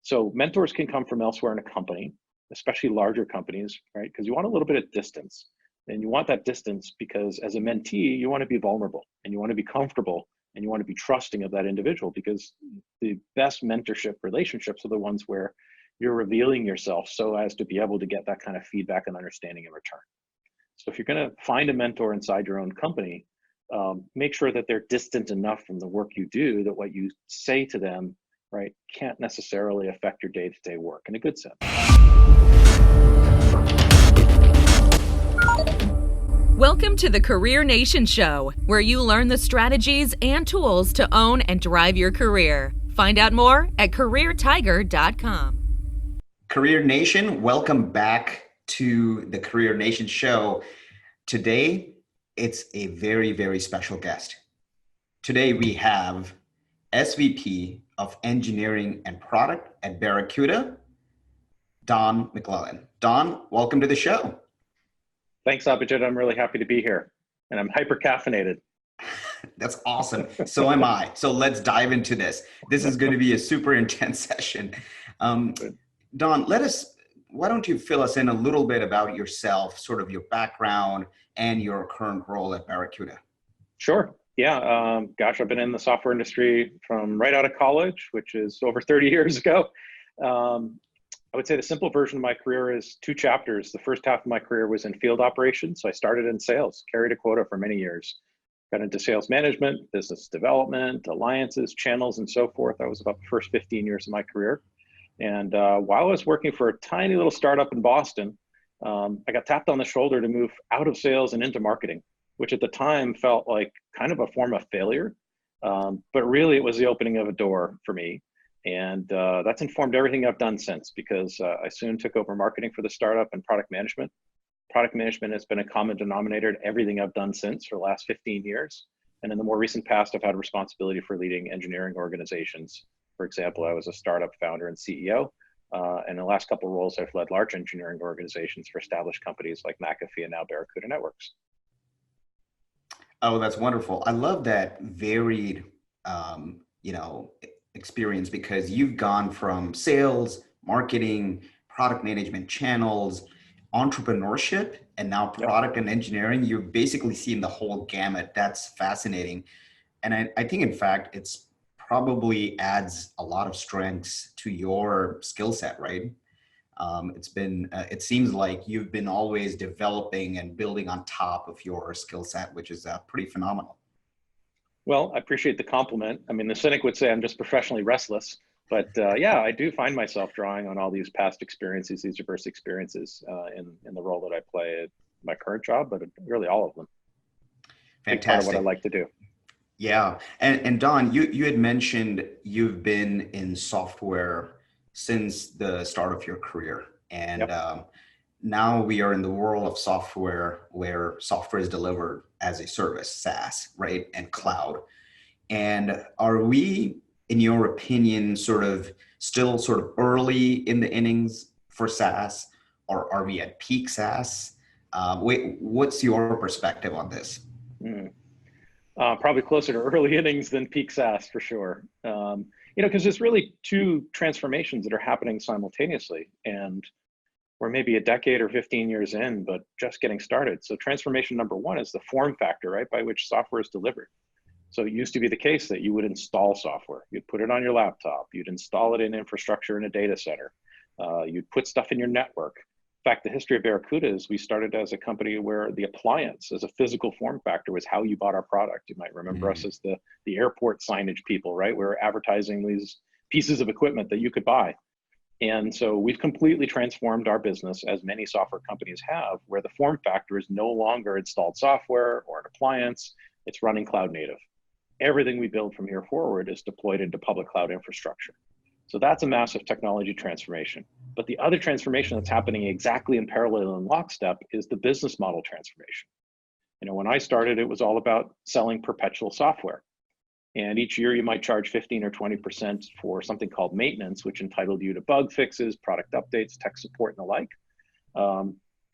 So mentors can come from elsewhere in a company, especially larger companies, right? Because you want a little bit of distance. And you want that distance because as a mentee, you want to be vulnerable and you want to be comfortable and you want to be trusting of that individual, because the best mentorship relationships are the ones where you're revealing yourself so as to be able to get that kind of feedback and understanding in return. So if you're going to find a mentor inside your own company, make sure that they're distant enough from the work you do that what you say to them, right, can't necessarily affect your day-to-day work in a good sense. Welcome to the Career Nation Show, where you learn the strategies and tools to own and drive your career. Find out more at careertiger.com. Career Nation, welcome back to the Career Nation Show. Today, it's a very, very special guest. Today, we have SVP of Engineering and Product at Barracuda, Don MacLennan. Don, welcome to the show. Thanks, Abhijit. I'm really happy to be here, and I'm hyper caffeinated. That's awesome. So am I. So let's dive into this. This is going to be a super intense session. Don, why don't you fill us in a little bit about yourself, sort of your background and your current role at Barracuda? Sure. Yeah. Gosh, I've been in the software industry from right out of college, which is over 30 years ago. I would say the simple version of my career is two chapters. The first half of my career was in field operations. So I started in sales, carried a quota for many years, got into sales management, business development, alliances, channels, and so forth. That was about the first 15 years of my career. And while I was working for a tiny little startup in Boston, I got tapped on the shoulder to move out of sales and into marketing, which at the time felt like kind of a form of failure. But really it was the opening of a door for me. And that's informed everything I've done since, because I soon took over marketing for the startup and product management. Product management has been a common denominator to everything I've done since for the last 15 years. And in the more recent past, I've had responsibility for leading engineering organizations. For example, I was a startup founder and CEO. And in the last couple of roles, I've led large engineering organizations for established companies like McAfee and now Barracuda Networks. Oh, that's wonderful. I love that varied, experience, because you've gone from sales, marketing, product management channels, entrepreneurship, and now product and engineering. You've basically seen the whole gamut. That's fascinating. And I think, in fact, it's probably adds a lot of strengths to your skill set, right? It seems like you've been always developing and building on top of your skill set, which is pretty phenomenal. Well, I appreciate the compliment. I mean, the cynic would say I'm just professionally restless, but yeah, I do find myself drawing on all these past experiences, these diverse experiences in the role that I play at my current job, but really all of them. Fantastic. Part of what I like to do. Yeah. And Don, you had mentioned you've been in software since the start of your career. And now we are in the world of software, where software is delivered as a service, SaaS, right? And cloud. And are we, in your opinion, still early in the innings for SaaS, or are we at peak SaaS? What's your perspective on this? Probably closer to early innings than peak SaaS for sure. Because there's really two transformations that are happening simultaneously, and we're maybe a decade or 15 years in, but just getting started. So transformation number one is the form factor, right, by which software is delivered. So it used to be the case that you would install software. You'd put it on your laptop. You'd install it in infrastructure in a data center. You'd put stuff in your network. In fact, the history of Barracuda is we started as a company where the appliance as a physical form factor was how you bought our product. You might remember us as the airport signage people, right? We were advertising these pieces of equipment that you could buy. And so we've completely transformed our business, as many software companies have, where the form factor is no longer installed software or an appliance. It's running cloud native. Everything we build from here forward is deployed into public cloud infrastructure. So that's a massive technology transformation. But the other transformation that's happening exactly in parallel and lockstep is the business model transformation. When I started, it was all about selling perpetual software. And each year you might charge 15 or 20% for something called maintenance, which entitled you to bug fixes, product updates, tech support, and the like.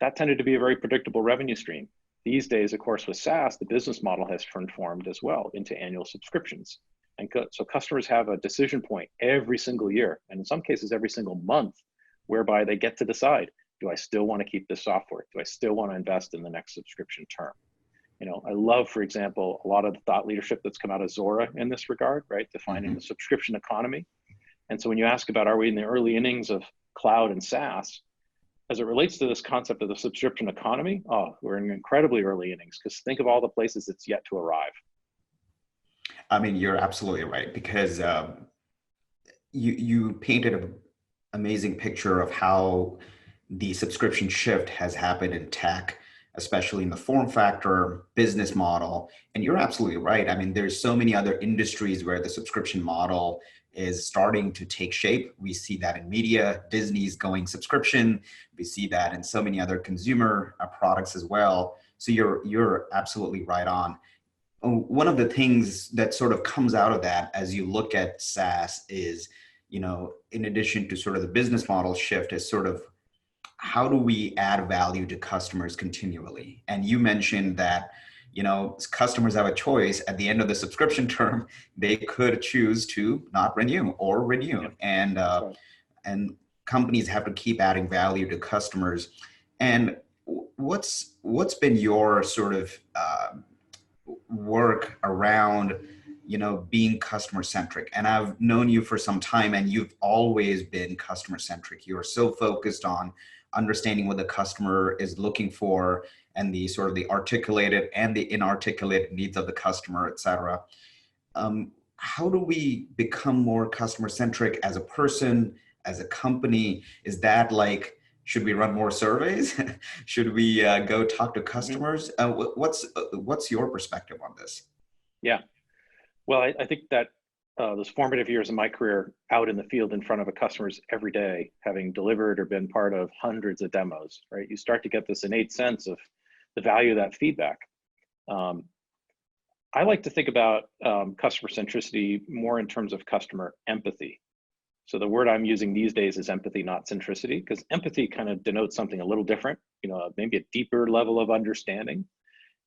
That tended to be a very predictable revenue stream. These days, of course, with SaaS, the business model has transformed as well into annual subscriptions. So customers have a decision point every single year, and in some cases every single month, whereby they get to decide, do I still want to keep this software? Do I still want to invest in the next subscription term? I love, for example, a lot of the thought leadership that's come out of Zora in this regard, right? Defining the subscription economy. And so when you ask about, are we in the early innings of cloud and SaaS, as it relates to this concept of the subscription economy, we're in incredibly early innings, because think of all the places it's yet to arrive. I mean, you're absolutely right, because you painted an amazing picture of how the subscription shift has happened in tech, especially in the form factor, business model. And you're absolutely right. I mean, there's so many other industries where the subscription model is starting to take shape. We see that in media, Disney's going subscription. We see that in so many other consumer products as well. So you're absolutely right on. One of the things that sort of comes out of that as you look at SaaS is, in addition to sort of the business model shift, is sort of how do we add value to customers continually? And you mentioned that, customers have a choice at the end of the subscription term. They could choose to not renew or renew. Yep. And companies have to keep adding value to customers. And what's been your sort of work around being customer centric? And I've known you for some time, and you've always been customer centric. You're so focused on understanding what the customer is looking for, and the sort of the articulated and the inarticulate needs of the customer, et cetera. How do we become more customer centric as a person, as a company? Is that like, should we run more surveys? Should we go talk to customers? What's your perspective on this? Yeah, well, I think that those formative years of my career out in the field in front of customers every day, having delivered or been part of hundreds of demos, right? You start to get this innate sense of the value of that feedback. I like to think about customer centricity more in terms of customer empathy. So the word I'm using these days is empathy, not centricity, because empathy kind of denotes something a little different, maybe a deeper level of understanding.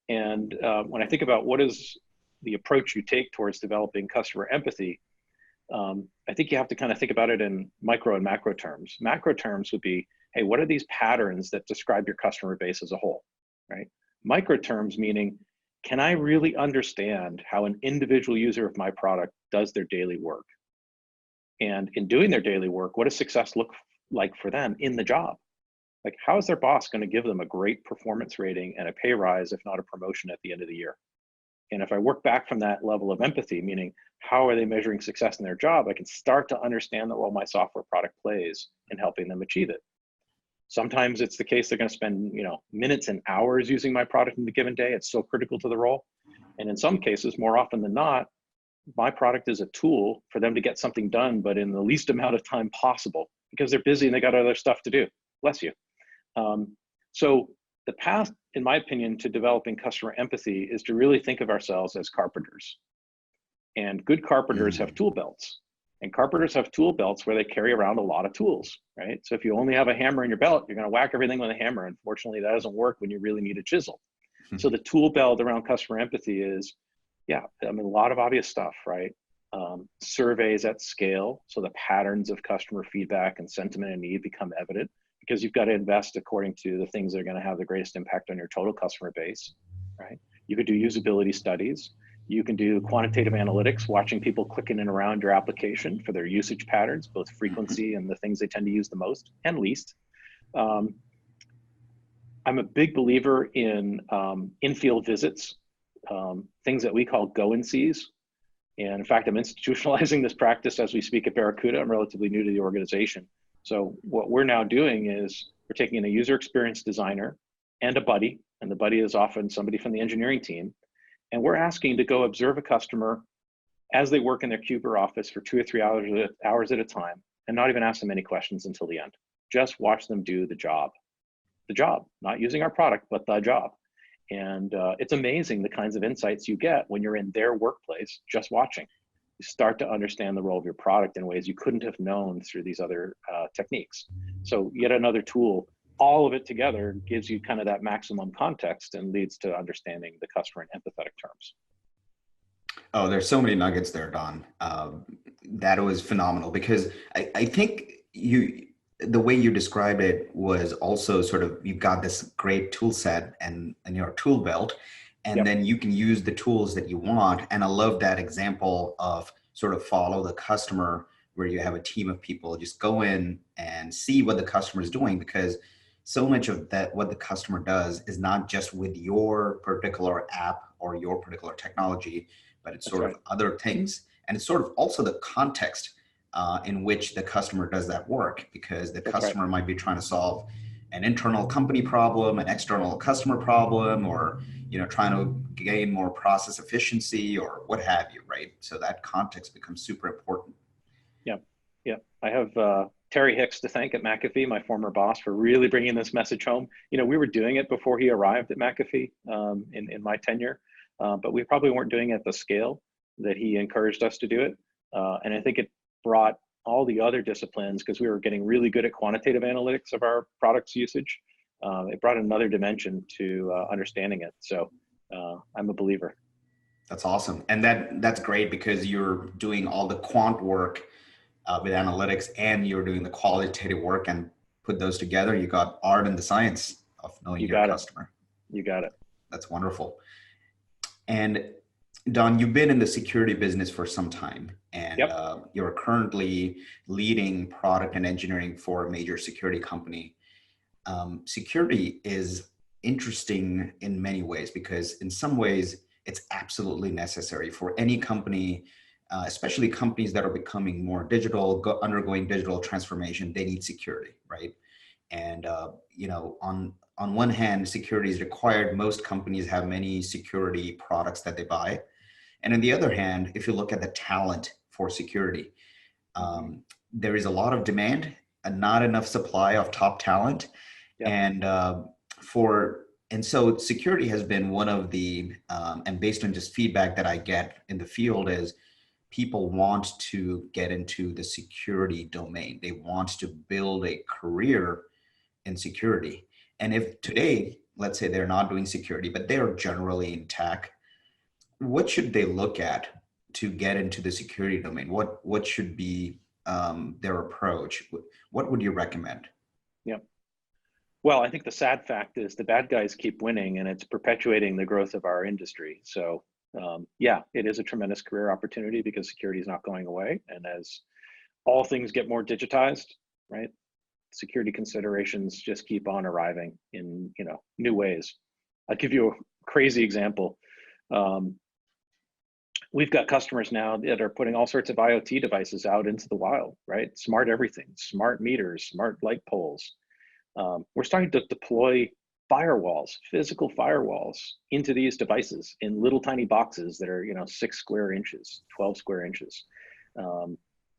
And when I think about what is the approach you take towards developing customer empathy, I think you have to kind of think about it in micro and macro terms. Macro terms would be, hey, what are these patterns that describe your customer base as a whole, right? Micro terms meaning, can I really understand how an individual user of my product does their daily work? And in doing their daily work, what does success look like for them in the job? Like, how is their boss going to give them a great performance rating and a pay rise, if not a promotion at the end of the year? And if I work back from that level of empathy, meaning how are they measuring success in their job, I can start to understand the role my software product plays in helping them achieve it. Sometimes it's the case they're going to spend, minutes and hours using my product in the given day. It's so critical to the role. And in some cases, more often than not, my product is a tool for them to get something done, but in the least amount of time possible, because they're busy and they got other stuff to do. Bless you. So the path, in my opinion, to developing customer empathy is to really think of ourselves as carpenters. And good carpenters have tool belts. And carpenters have tool belts where they carry around a lot of tools, right? So if you only have a hammer in your belt, you're going to whack everything with a hammer. Unfortunately, that doesn't work when you really need a chisel. So the tool belt around customer empathy is, a lot of obvious stuff, right? Surveys at scale, so the patterns of customer feedback and sentiment and need become evident, because you've got to invest according to the things that are going to have the greatest impact on your total customer base, right? You could do usability studies. You can do quantitative analytics, watching people clicking in around your application for their usage patterns, both frequency and the things they tend to use the most and least. I'm a big believer in in-field visits, things that we call go-and-sees. And in fact, I'm institutionalizing this practice as we speak at Barracuda. I'm relatively new to the organization. So what we're now doing is we're taking in a user experience designer and a buddy, and the buddy is often somebody from the engineering team. And we're asking to go observe a customer as they work in their cube or office for 2 or 3 hours at a time, and not even ask them any questions until the end. Just watch them do the job, not using our product, but the job. And it's amazing the kinds of insights you get when you're in their workplace, just watching. You start to understand the role of your product in ways you couldn't have known through these other techniques. So yet another tool, all of it together gives you kind of that maximum context and leads to understanding the customer in empathetic terms. Oh, there's so many nuggets there, Don. That was phenomenal because I think the way you described it was also sort of, you've got this great tool set and your tool belt, and Yep, then you can use the tools that you want. And I love that example of sort of follow the customer, where you have a team of people just go in and see what the customer is doing, because so much of that, what the customer does is not just with your particular app or your particular technology, but it's that's sort right. of other things. And it's sort of also the context in which the customer does that work, because the That's right. customer might be trying to solve an internal company problem, an external customer problem, or trying to gain more process efficiency or what have you, right? So that context becomes super important. Yeah, yeah. I have Terry Hicks to thank at McAfee, my former boss, for really bringing this message home. We were doing it before he arrived at McAfee in my tenure, but we probably weren't doing it at the scale that he encouraged us to do it. And I think it brought all the other disciplines, because we were getting really good at quantitative analytics of our products usage. It brought another dimension to understanding it. So I'm a believer. That's awesome. And that's great because you're doing all the quant work with analytics, and you're doing the qualitative work, and put those together, you got art and the science of knowing You your got it. customer. You got it. That's wonderful. And Don, you've been in the security business for some time, and Yep. you're currently leading product and engineering for a major security company. Security is interesting in many ways, because in some ways it's absolutely necessary for any company, especially companies that are becoming more digital, undergoing digital transformation. They need security, right? And on one hand, security is required. Most companies have many security products that they buy, and on the other hand, if you look at the talent for security, there is a lot of demand and not enough supply of top talent. Yep. And so security has been one of the, and based on just feedback that I get in the field, is people want to get into the security domain. They want to build a career in security. And if today, let's say they're not doing security, but they're generally in tech, what should they look at to get into the security domain? What should be their approach? What would you recommend? Yep. Well, I think the sad fact is the bad guys keep winning, and it's perpetuating the growth of our industry. So, yeah, it is a tremendous career opportunity because security is not going away. And as all things get more digitized, right, security considerations just keep on arriving in new ways. I'll give you a crazy example. We've got customers now that are putting all sorts of IoT devices out into the wild, right? Smart everything, smart meters, smart light poles. We're starting to deploy firewalls, physical firewalls, into these devices in little tiny boxes that are 6 square inches, 12 square inches.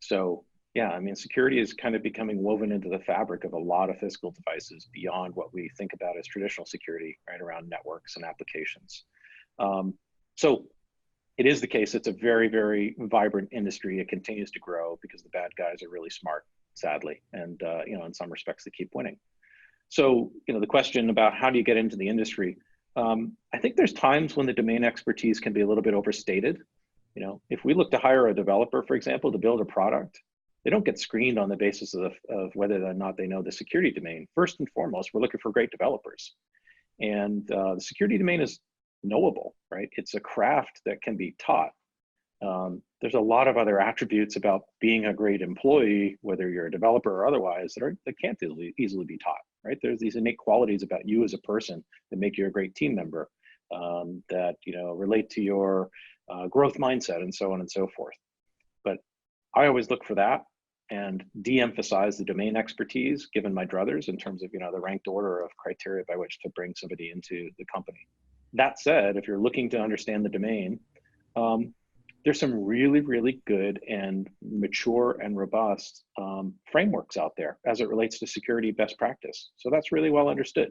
So yeah, I mean, security is kind of becoming woven into the fabric of a lot of physical devices beyond what we think about as traditional security, right, around networks and applications. So it is the case. It's a very, very vibrant industry. It continues to grow because the bad guys are really smart, sadly, and in some respects, they keep winning. So the question about how do you get into the industry? I think there's times when the domain expertise can be a little bit overstated. If we look to hire a developer, for example, to build a product, they don't get screened on the basis of whether or not they know the security domain. First and foremost, we're looking for great developers, and the security domain is knowable, right? It's a craft that can be taught. There's a lot of other attributes about being a great employee, whether you're a developer or otherwise, that can't easily be taught, right? There's these innate qualities about you as a person that make you a great team member, that relate to your growth mindset and so on and so forth. But I always look for that and de-emphasize the domain expertise given my druthers in terms of the ranked order of criteria by which to bring somebody into the company. That said, if you're looking to understand the domain, there's some really, really good and mature and robust frameworks out there as it relates to security best practice. So that's really well understood.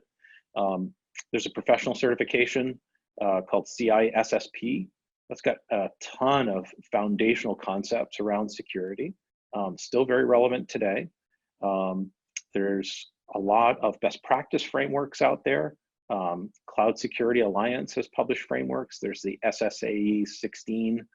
There's a professional certification called CISSP that's got a ton of foundational concepts around security, still very relevant today. There's a lot of best practice frameworks out there. Cloud Security Alliance has published frameworks. There's the SSAE 16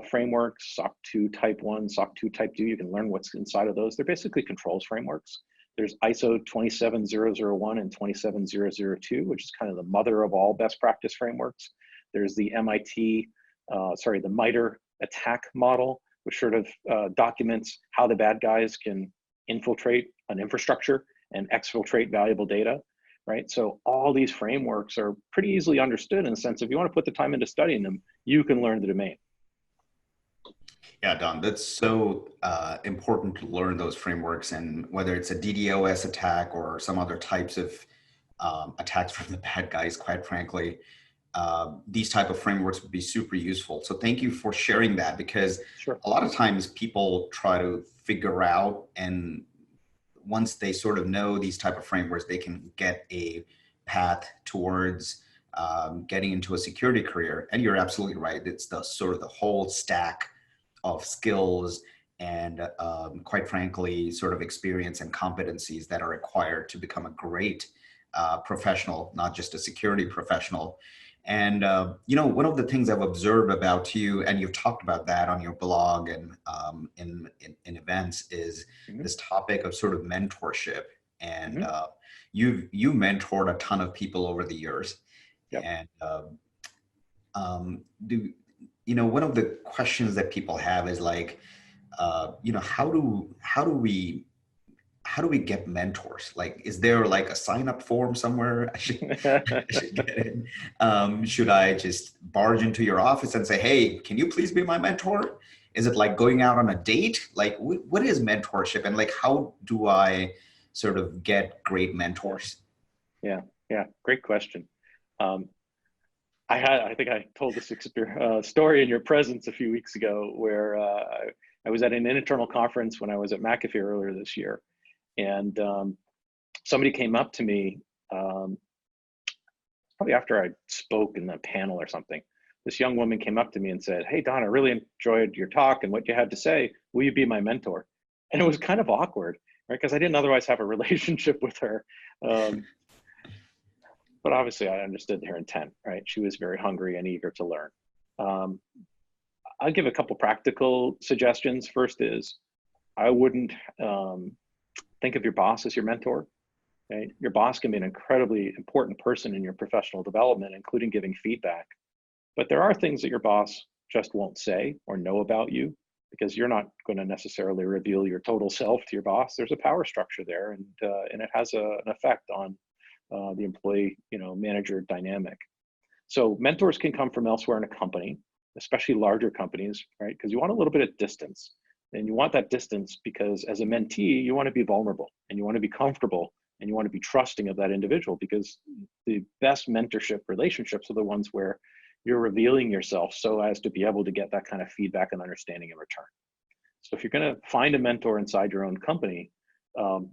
frameworks, SOC 2 Type 1, SOC 2 Type 2. You can learn what's inside of those. They're basically controls frameworks. There's ISO 27001 and 27002, which is kind of the mother of all best practice frameworks. There's the the MITRE attack model, which sort of documents how the bad guys can infiltrate an infrastructure and exfiltrate valuable data, right? So all these frameworks are pretty easily understood in the sense if you want to put the time into studying them, you can learn the domain. Yeah, Don, that's so important to learn those frameworks, and whether it's a DDoS attack or some other types of attacks from the bad guys, quite frankly, these type of frameworks would be super useful. So thank you for sharing that, because Sure. a lot of times people try to figure out, and once they sort of know these type of frameworks, they can get a path towards getting into a security career. And you're absolutely right. It's the sort of the whole stack of skills and quite frankly, sort of experience and competencies that are required to become a great professional, not just a security professional. And, one of the things I've observed about you, and you've talked about that on your blog and in events, is this topic of sort of mentorship. And you mentored a ton of people over the years. Yep. And one of the questions that people have is like, how do we get mentors? Like, is there like a sign up form somewhere I should get in? Should I just barge into your office and say, hey, can you please be my mentor? Is it like going out on a date? Like, what is mentorship, and like, how do I sort of get great mentors? Yeah, great question. I think I told this story in your presence a few weeks ago where I was at an internal conference when I was at McAfee earlier this year. And somebody came up to me, probably after I spoke in the panel or something. This young woman came up to me and said, hey, Don, I really enjoyed your talk and what you had to say. Will you be my mentor? And it was kind of awkward, right? Because I didn't otherwise have a relationship with her. But obviously I understood her intent, right? She was very hungry and eager to learn. I'll give a couple practical suggestions. First is, I wouldn't think of your boss as your mentor, right? Your boss can be an incredibly important person in your professional development, including giving feedback. But there are things that your boss just won't say or know about you, because you're not going to necessarily reveal your total self to your boss. There's a power structure there, and it has an effect on the employee, manager dynamic. So mentors can come from elsewhere in a company, especially larger companies, right? Because you want a little bit of distance. And you want that distance because as a mentee, you want to be vulnerable and you want to be comfortable and you want to be trusting of that individual, because the best mentorship relationships are the ones where you're revealing yourself so as to be able to get that kind of feedback and understanding in return. So if you're going to find a mentor inside your own company,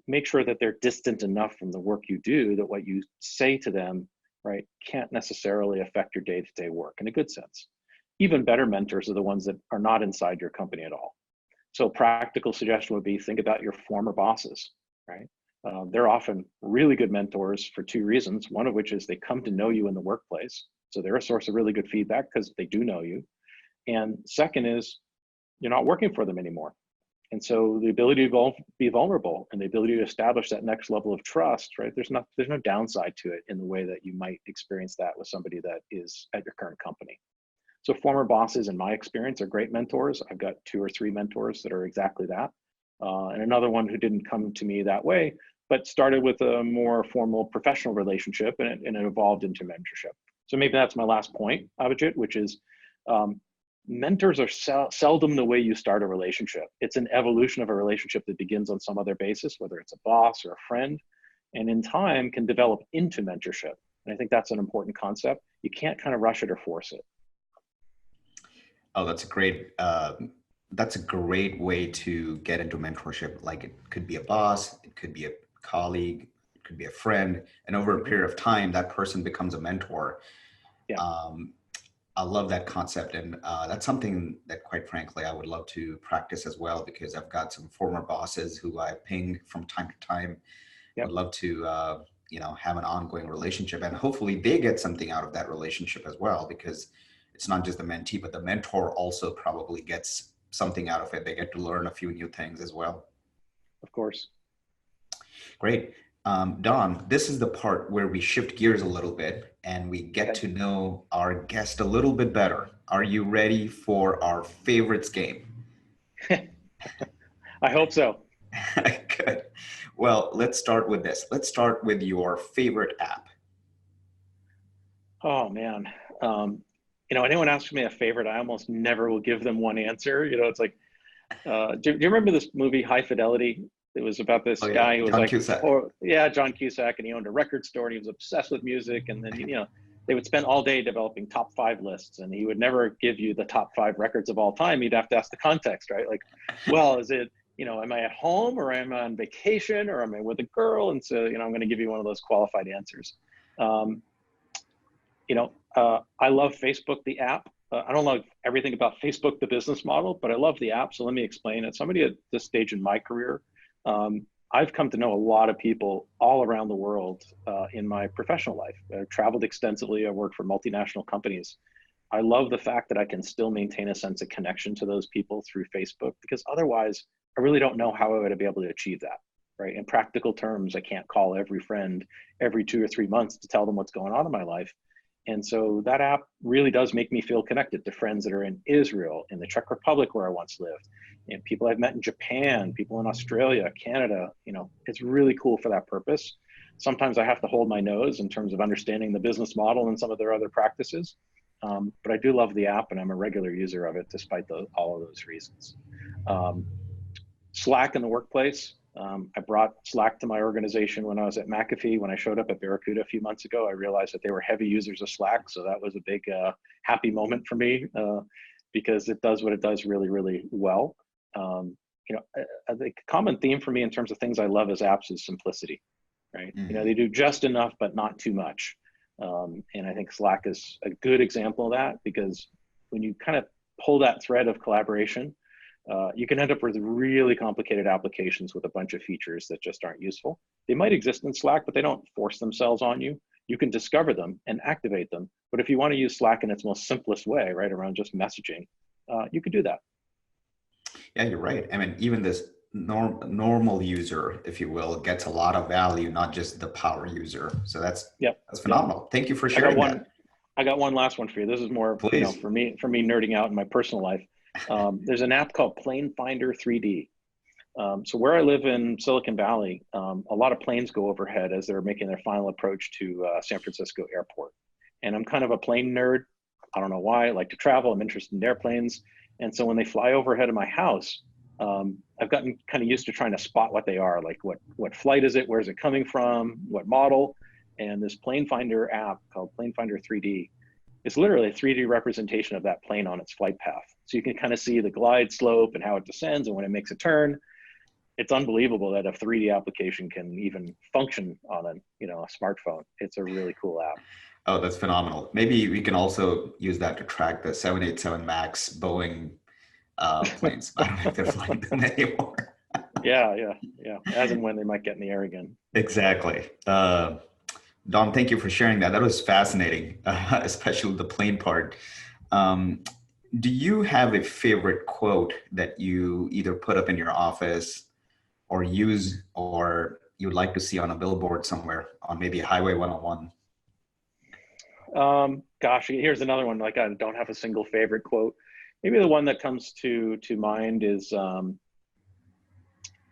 make sure that they're distant enough from the work you do that what you say to them, right, can't necessarily affect your day-to-day work in a good sense. Even better mentors are the ones that are not inside your company at all. So practical suggestion would be, think about your former bosses, right? They're often really good mentors for two reasons. One of which is they come to know you in the workplace. So they're a source of really good feedback because they do know you. And second is, you're not working for them anymore. And so the ability to be vulnerable and the ability to establish that next level of trust, right? There's no downside to it in the way that you might experience that with somebody that is at your current company. So former bosses, in my experience, are great mentors. I've got 2 or 3 mentors that are exactly that. And another one who didn't come to me that way, but started with a more formal professional relationship, and it evolved into mentorship. So maybe that's my last point, Abhijit, which is mentors are seldom the way you start a relationship. It's an evolution of a relationship that begins on some other basis, whether it's a boss or a friend, and in time can develop into mentorship. And I think that's an important concept. You can't kind of rush it or force it. Oh, that's a great way to get into mentorship. Like, it could be a boss, it could be a colleague, it could be a friend, and over a period of time, that person becomes a mentor. Yeah. I love that concept, and that's something that, quite frankly, I would love to practice as well, because I've got some former bosses who I ping from time to time. Yep. I'd love to have an ongoing relationship, and hopefully they get something out of that relationship as well, because it's not just the mentee, but the mentor also probably gets something out of it. They get to learn a few new things as well. Of course. Great. Don, this is the part where we shift gears a little bit and we get to know our guest a little bit better. Are you ready for our favorites game? I hope so. Good. Well, let's start with this. Let's start with your favorite app. Oh man. Anyone asks me a favorite, I almost never will give them one answer. It's like, do you remember this movie High Fidelity? It was about this guy who was John Cusack. John Cusack, and he owned a record store and he was obsessed with music. And then, they would spend all day developing top 5 lists, and he would never give you the top 5 records of all time. You'd have to ask the context, right? Like, well, is it, am I at home, or am I on vacation, or am I with a girl? And so, I'm going to give you one of those qualified answers. I love Facebook, the app. I don't love everything about Facebook, the business model, but I love the app. So let me explain it. Somebody at this stage in my career, I've come to know a lot of people all around the world in my professional life. I've traveled extensively. I've worked for multinational companies. I love the fact that I can still maintain a sense of connection to those people through Facebook, because otherwise I really don't know how I would be able to achieve that, right? In practical terms, I can't call every friend every 2 or 3 months to tell them what's going on in my life. And so that app really does make me feel connected to friends that are in Israel, in the Czech Republic where I once lived, and people I've met in Japan, people in Australia, Canada. It's really cool for that purpose. Sometimes I have to hold my nose in terms of understanding the business model and some of their other practices. But I do love the app, and I'm a regular user of it despite all of those reasons. Slack in the workplace. I brought Slack to my organization when I was at McAfee. When I showed up at Barracuda a few months ago, I realized that they were heavy users of Slack. So that was a big happy moment for me because it does what it does really, really well. The common theme for me in terms of things I love as apps is simplicity, right? Mm-hmm. They do just enough, but not too much. And I think Slack is a good example of that, because when you kind of pull that thread of collaboration, you can end up with really complicated applications with a bunch of features that just aren't useful. They might exist in Slack, but they don't force themselves on you. You can discover them and activate them. But if you want to use Slack in its most simplest way, right, around just messaging, you could do that. Yeah, you're right. I mean, even this normal user, if you will, gets a lot of value, not just the power user. So that's phenomenal. Thank you for sharing that. I got one last one for you. This is more, for me nerding out in my personal life. There's an app called Plane Finder 3D. So where I live in Silicon Valley, a lot of planes go overhead as they're making their final approach to San Francisco airport. And I'm kind of a plane nerd. I don't know why. I like to travel. I'm interested in airplanes. And so when they fly overhead of my house, I've gotten kind of used to trying to spot what they are, like what flight is it, where's it coming from, what model. And this Plane Finder app called Plane Finder 3D is literally a 3D representation of that plane on its flight path. So you can kind of see the glide slope and how it descends and when it makes a turn. It's unbelievable that a 3D application can even function on a smartphone. It's a really cool app. Oh, that's phenomenal. Maybe we can also use that to track the 787 MAX Boeing planes. I don't know if they're flying them anymore. Yeah. As and when they might get in the air again. Exactly. Don, thank you for sharing that. That was fascinating, especially the plane part. Do you have a favorite quote that you either put up in your office or use, or you would like to see on a billboard somewhere on maybe Highway 101? Gosh, here's another one. Like, I don't have a single favorite quote. Maybe the one that comes to mind is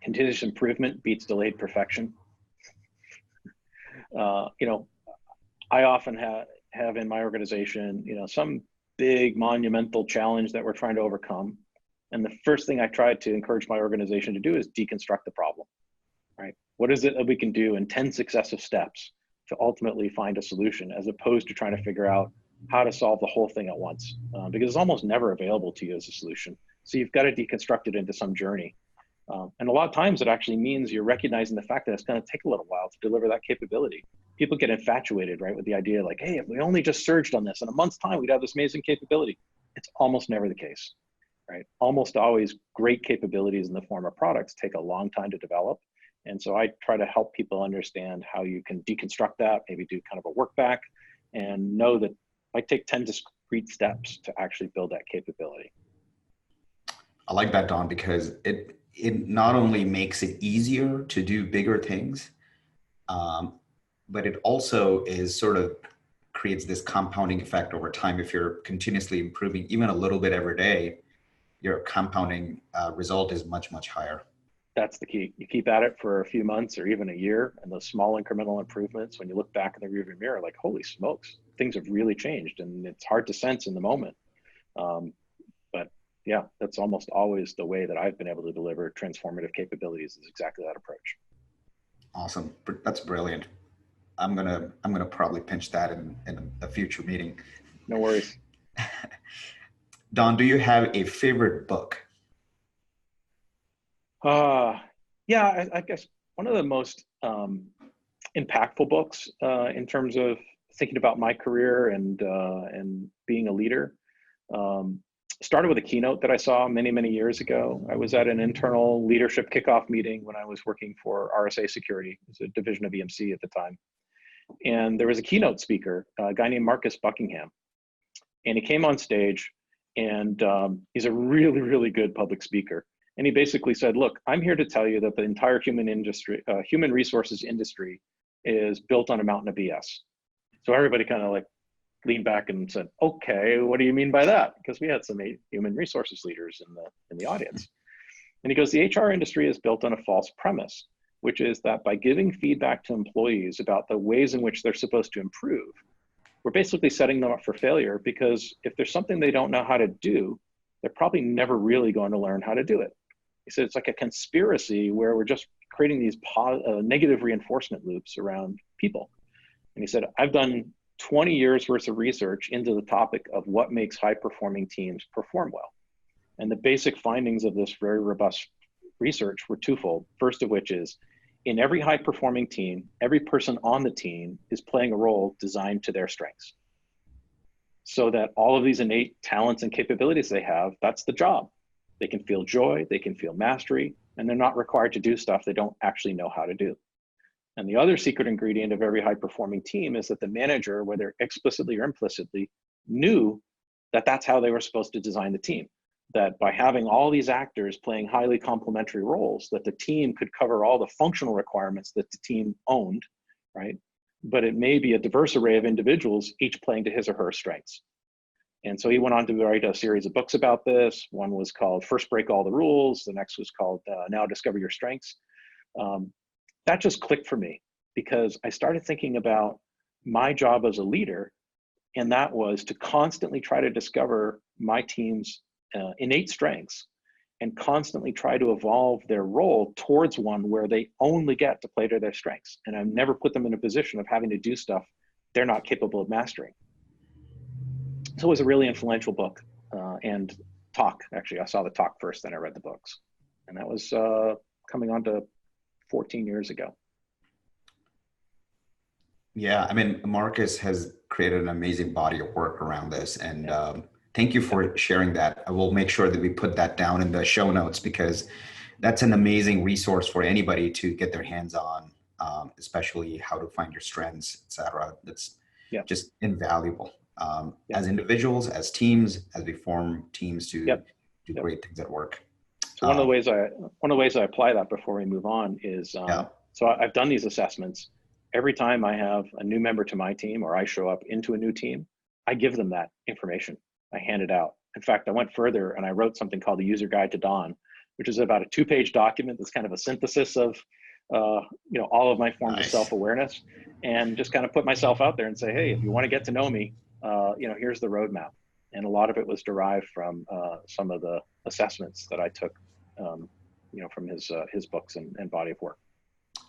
continuous improvement beats delayed perfection. I often have in my organization, some big monumental challenge that we're trying to overcome. And the first thing I try to encourage my organization to do is deconstruct the problem, right? What is it that we can do in 10 successive steps to ultimately find a solution, as opposed to trying to figure out how to solve the whole thing at once, because it's almost never available to you as a solution. So you've got to deconstruct it into some journey. And a lot of times it actually means you're recognizing the fact that it's going to take a little while to deliver that capability. People get infatuated, right, with the idea like, hey, if we only just surged on this in a month's time, we'd have this amazing capability. It's almost never the case, right? Almost always great capabilities in the form of products take a long time to develop. And so I try to help people understand how you can deconstruct that, maybe do kind of a work back, and know that it might take 10 concrete steps to actually build that capability. I like that, Don, because it not only makes it easier to do bigger things, but it also is sort of creates this compounding effect over time. If you're continuously improving even a little bit every day, your compounding result is much, much higher. That's the key. You keep at it for a few months or even a year, and those small incremental improvements, when you look back in the rearview mirror, like, holy smokes, things have really changed, and it's hard to sense in the moment. But yeah, that's almost always the way that I've been able to deliver transformative capabilities, is exactly that approach. Awesome. That's brilliant. I'm gonna probably pinch that in a future meeting. No worries. Don, do you have a favorite book? Yeah, I guess one of the most impactful books in terms of thinking about my career and being a leader started with a keynote that I saw many, many years ago. I was at an internal leadership kickoff meeting when I was working for RSA Security. It was a division of EMC at the time. And there was a keynote speaker, a guy named Marcus Buckingham. And he came on stage, and he's a really, really good public speaker. And he basically said, look, I'm here to tell you that the entire human resources industry is built on a mountain of BS. So everybody kind of like leaned back and said, okay, what do you mean by that? Because we had some human resources leaders in the audience. And he goes, the HR industry is built on a false premise, which is that by giving feedback to employees about the ways in which they're supposed to improve, we're basically setting them up for failure, because if there's something they don't know how to do, they're probably never really going to learn how to do it. He said it's like a conspiracy where we're just creating these negative reinforcement loops around people. And he said, I've done 20 years worth of research into the topic of what makes high-performing teams perform well. And the basic findings of this very robust research were twofold. First of which is, in every high-performing team, every person on the team is playing a role designed to their strengths. So that all of these innate talents and capabilities they have, that's the job. They can feel joy, they can feel mastery, and they're not required to do stuff they don't actually know how to do. And the other secret ingredient of every high-performing team is that the manager, whether explicitly or implicitly, knew that that's how they were supposed to design the team. That by having all these actors playing highly complementary roles, that the team could cover all the functional requirements that the team owned, right? But it may be a diverse array of individuals, each playing to his or her strengths. And so he went on to write a series of books about this. One was called First Break All the Rules. The next was called Now Discover Your Strengths. That just clicked for me, because I started thinking about my job as a leader, and that was to constantly try to discover my team's innate strengths and constantly try to evolve their role towards one where they only get to play to their strengths. And I've never put them in a position of having to do stuff they're not capable of mastering. So it was a really influential book and talk. Actually, I saw the talk first, then I read the books. And that was coming on to 14 years ago. Yeah, I mean, Marcus has created an amazing body of work around this. And thank you for sharing that. I will make sure that we put that down in the show notes, because that's an amazing resource for anybody to get their hands on, especially how to find your strengths, et cetera. That's just invaluable. As individuals, as teams, as we form teams to do great things at work. So one of the ways I apply that before we move on is, so I've done these assessments. Every time I have a new member to my team, or I show up into a new team, I give them that information. I hand it out. In fact, I went further and I wrote something called the User Guide to Don, which is about a 2-page document that's kind of a synthesis of all of my forms of self-awareness, and just kind of put myself out there and say, hey, if you want to get to know me, here's the roadmap. And a lot of it was derived from some of the assessments that I took, from his books and body of work.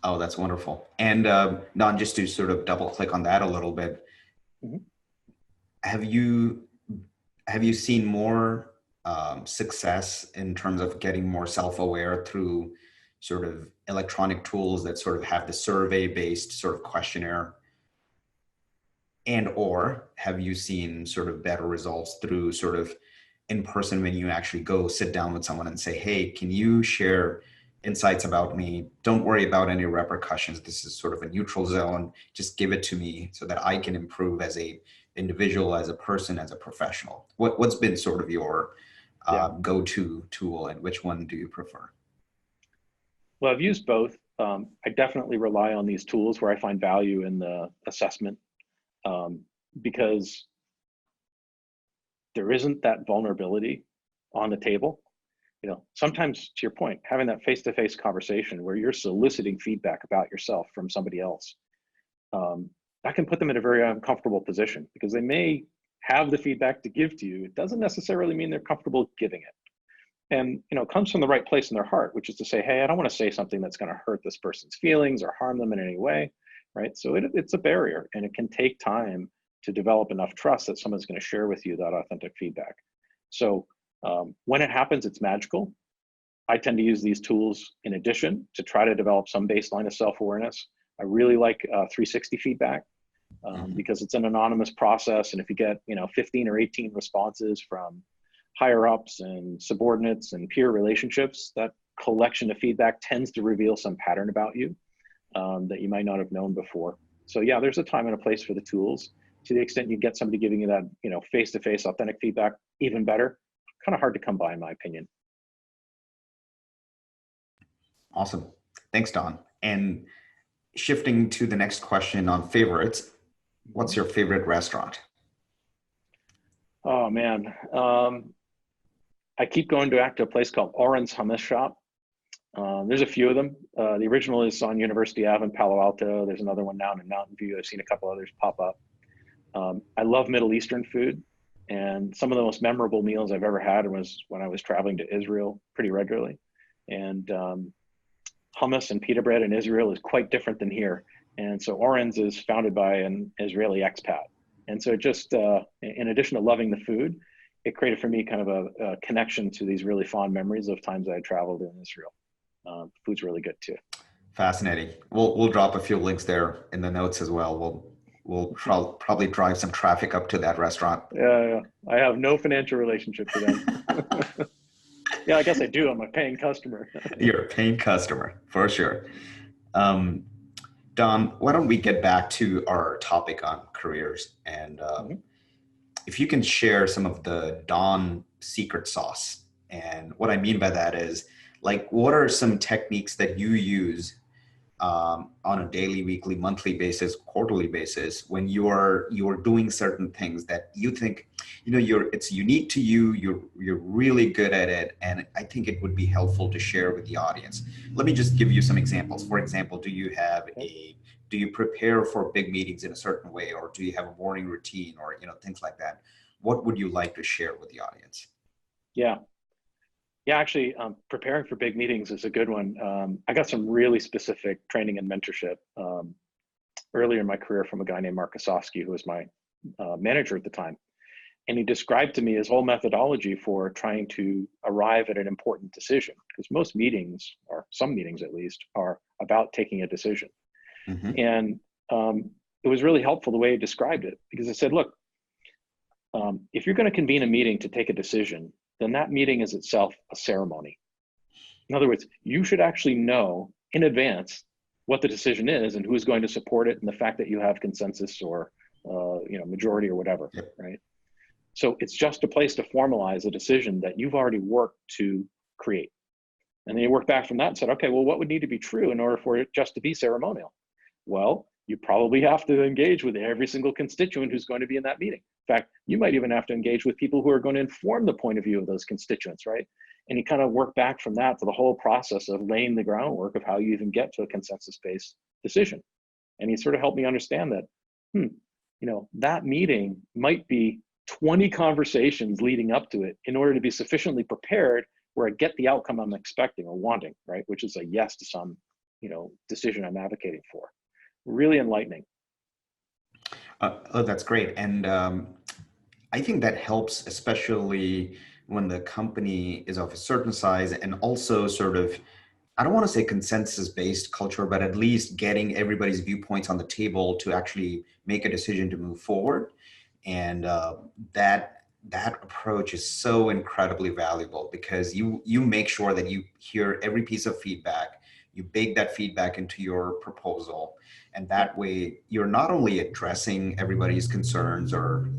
Oh, that's wonderful. And Don, just to sort of double click on that a little bit, have you seen more success in terms of getting more self-aware through sort of electronic tools that sort of have the survey-based sort of questionnaire? And or have you seen sort of better results through sort of in person, when you actually go sit down with someone and say, hey, can you share insights about me? Don't worry about any repercussions. This is sort of a neutral zone. Just give it to me so that I can improve as a individual, as a person, as a professional? What's been sort of your go-to tool, and which one do you prefer? Well, I've used both. I definitely rely on these tools where I find value in the assessment, because there isn't that vulnerability on the table. Sometimes, to your point, having that face-to-face conversation where you're soliciting feedback about yourself from somebody else, that can put them in a very uncomfortable position, because they may have the feedback to give to you. It doesn't necessarily mean they're comfortable giving it. And it comes from the right place in their heart, which is to say, hey, I don't want to say something that's going to hurt this person's feelings or harm them in any way, right? So it's a barrier, and it can take time to develop enough trust that someone's going to share with you that authentic feedback. So when it happens, it's magical. I tend to use these tools in addition to try to develop some baseline of self-awareness. I really like 360 feedback because it's an anonymous process. And if you get 15 or 18 responses from higher ups and subordinates and peer relationships, that collection of feedback tends to reveal some pattern about you that you might not have known before. So yeah, there's a time and a place for the tools. To the extent you get somebody giving you that face-to-face authentic feedback, even better. Kind of hard to come by, in my opinion. Awesome. Thanks, Don. And shifting to the next question on favorites, what's your favorite restaurant? Oh man, I keep going back to a place called Oren's Hummus Shop. There's a few of them. The original is on University Ave in Palo Alto. There's another one now in Mountain View. I've seen a couple others pop up. I love Middle Eastern food, and some of the most memorable meals I've ever had was when I was traveling to Israel pretty regularly. And hummus and pita bread in Israel is quite different than here. And so Oren's is founded by an Israeli expat. And so just in addition to loving the food, it created for me kind of a connection to these really fond memories of times I had traveled in Israel. Food's really good too. Fascinating. We'll drop a few links there in the notes as well. We'll probably drive some traffic up to that restaurant. Yeah. I have no financial relationship to them. Yeah, I guess I do. I'm a paying customer. You're a paying customer, for sure. Don, why don't we get back to our topic on careers, and if you can share some of the Don secret sauce. And what I mean by that is, what are some techniques that you use on a daily, weekly, monthly basis, quarterly basis, when you're doing certain things that you think, it's unique to you, you're really good at it, and I think it would be helpful to share with the audience. Let me just give you some examples. For example, do you prepare for big meetings in a certain way, or do you have a morning routine, or things like that? What would you like to share with the audience? Yeah, actually, preparing for big meetings is a good one. I got some really specific training and mentorship earlier in my career from a guy named Mark Kosofsky, who was my manager at the time. And he described to me his whole methodology for trying to arrive at an important decision, because most meetings, or some meetings at least, are about taking a decision. Mm-hmm. And it was really helpful the way he described it, because I said, look, if you're going to convene a meeting to take a decision, then that meeting is itself a ceremony. In other words, you should actually know in advance what the decision is and who's going to support it, and the fact that you have consensus or majority or whatever, yep. Right? So it's just a place to formalize a decision that you've already worked to create. And then you work back from that and said, okay, well, what would need to be true in order for it just to be ceremonial? Well, you probably have to engage with every single constituent who's going to be in that meeting. In fact, you might even have to engage with people who are going to inform the point of view of those constituents, right? And you kind of work back from that to the whole process of laying the groundwork of how you even get to a consensus-based decision. And he sort of helped me understand that, that meeting might be 20 conversations leading up to it in order to be sufficiently prepared where I get the outcome I'm expecting or wanting, right? Which is a yes to some, decision I'm advocating for. Really enlightening. Oh, that's great. And I think that helps, especially when the company is of a certain size, and also sort of, I don't want to say consensus-based culture, but at least getting everybody's viewpoints on the table to actually make a decision to move forward. And that approach is so incredibly valuable, because you make sure that you hear every piece of feedback, you bake that feedback into your proposal. And that way you're not only addressing everybody's concerns or,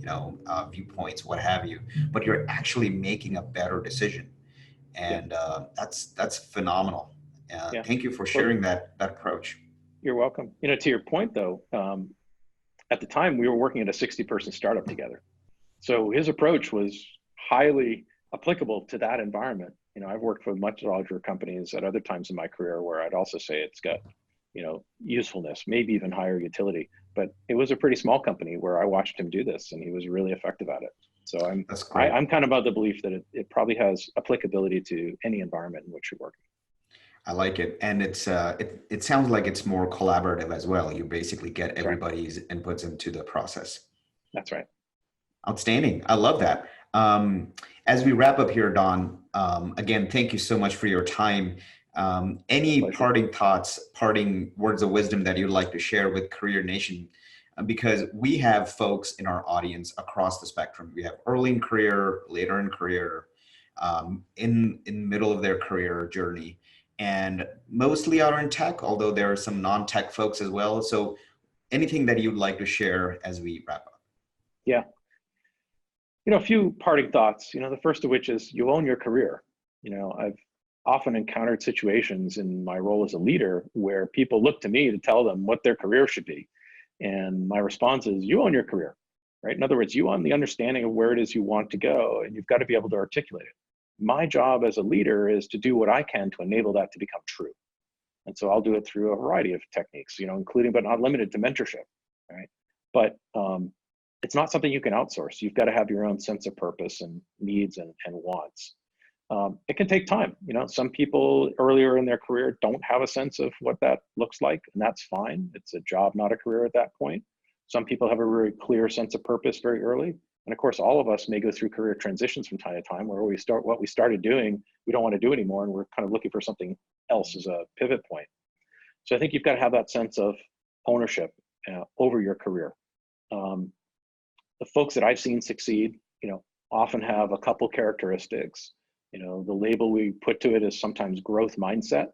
viewpoints, what have you, but you're actually making a better decision. And that's phenomenal. Yeah. Thank you for Well, sharing that approach. you're welcome. To your point though, at the time we were working at a 60-person startup together. So his approach was highly applicable to that environment. I've worked for much larger companies at other times in my career where I'd also say it's got, usefulness, maybe even higher utility. But it was a pretty small company where I watched him do this, and he was really effective at it. So That's great. I'm kind of of the belief that it probably has applicability to any environment in which you're working. I like it, and it sounds like it's more collaborative as well. You basically get That's right. everybody's inputs into the process. That's right. Outstanding. I love that. As we wrap up here, Don, again, thank you so much for your time. Any Pleasure. parting thoughts, parting words of wisdom that you'd like to share with Career Nation? Because we have folks in our audience across the spectrum. We have early in career, later in career, in middle of their career journey, and mostly are in tech, although there are some non-tech folks as well. So anything that you'd like to share as we wrap up? Yeah. A few parting thoughts. The first of which is you own your career. I've often encountered situations in my role as a leader where people look to me to tell them what their career should be. And my response is, you own your career, right? In other words, you own the understanding of where it is you want to go, and you've got to be able to articulate it. My job as a leader is to do what I can to enable that to become true. And so I'll do it through a variety of techniques, including but not limited to mentorship, right? But it's not something you can outsource. You've got to have your own sense of purpose and needs and wants. It can take time. Some people earlier in their career don't have a sense of what that looks like, and that's fine. It's a job, not a career at that point. Some people have a very clear sense of purpose very early. And of course, all of us may go through career transitions from time to time where what we started doing, we don't want to do anymore, and we're kind of looking for something else as a pivot point. So I think you've got to have that sense of ownership over your career. The folks that I've seen succeed, often have a couple characteristics. The label we put to it is sometimes growth mindset.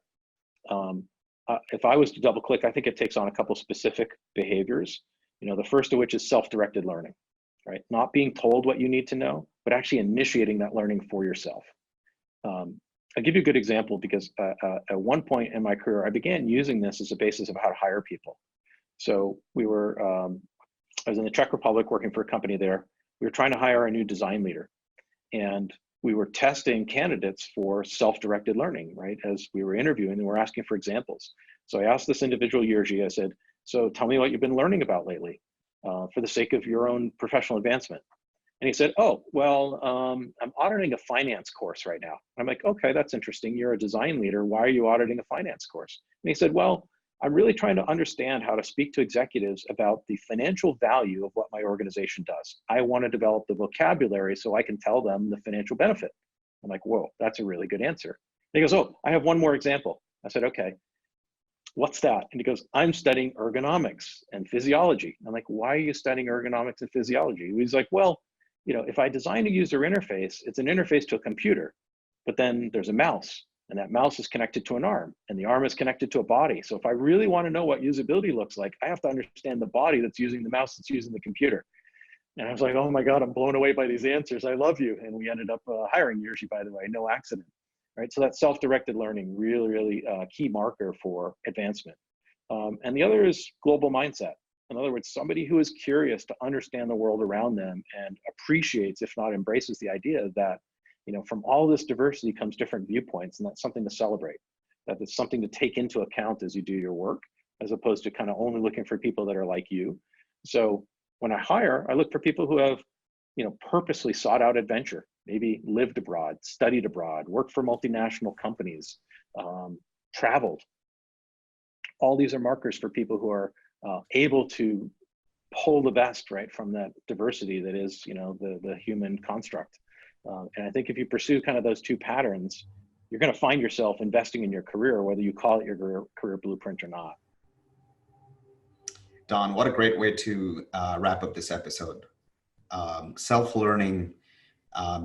If I was to double click, I think it takes on a couple specific behaviors. The first of which is self-directed learning, right? Not being told what you need to know, but actually initiating that learning for yourself. I'll give you a good example because at one point in my career, I began using this as a basis of how to hire people. So I was in the Czech Republic working for a company there. We were trying to hire a new design leader, and we were testing candidates for self-directed learning, right? As we were interviewing, and we're asking for examples. So I asked this individual, Yerji, I said, so tell me what you've been learning about lately for the sake of your own professional advancement. And he said, oh, well, I'm auditing a finance course right now. I'm like, okay, that's interesting. You're a design leader. Why are you auditing a finance course? And he said, well, I'm really trying to understand how to speak to executives about the financial value of what my organization does. I want to develop the vocabulary so I can tell them the financial benefit. I'm like, whoa, that's a really good answer. And he goes, oh, I have one more example. I said, okay, what's that? And he goes, I'm studying ergonomics and physiology. I'm like, why are you studying ergonomics and physiology? He's like, well, if I design a user interface, it's an interface to a computer, but then there's a mouse. And that mouse is connected to an arm, and the arm is connected to a body. So if I really want to know what usability looks like, I have to understand the body that's using the mouse that's using the computer. And I was like, oh my God, I'm blown away by these answers. I love you. And we ended up hiring Yerji, by the way, no accident, right? So that self-directed learning, really, really key marker for advancement. And the other is global mindset. In other words, somebody who is curious to understand the world around them and appreciates, if not embraces, the idea that from all this diversity comes different viewpoints, and that's something to celebrate. That it's something to take into account as you do your work, as opposed to kind of only looking for people that are like you. So when I hire, I look for people who have, purposely sought out adventure, maybe lived abroad, studied abroad, worked for multinational companies, traveled. All these are markers for people who are able to pull the best, right, from that diversity that is, the human construct. And I think if you pursue kind of those two patterns, you're going to find yourself investing in your career, whether you call it your career blueprint or not. Don, what a great way to wrap up this episode. Self-learning,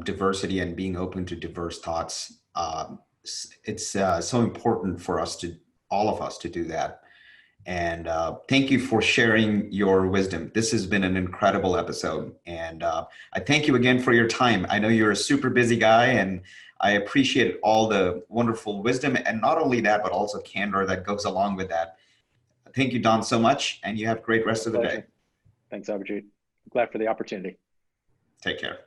diversity, and being open to diverse thoughts. It's so important for us to all of us to do that. And thank you for sharing your wisdom. This has been an incredible episode. And I thank you again for your time. I know you're a super busy guy, and I appreciate all the wonderful wisdom, and not only that, but also candor that goes along with that. Thank you, Don, so much, and you have a great rest of the day. Thanks, Abhijit. Glad for the opportunity. Take care.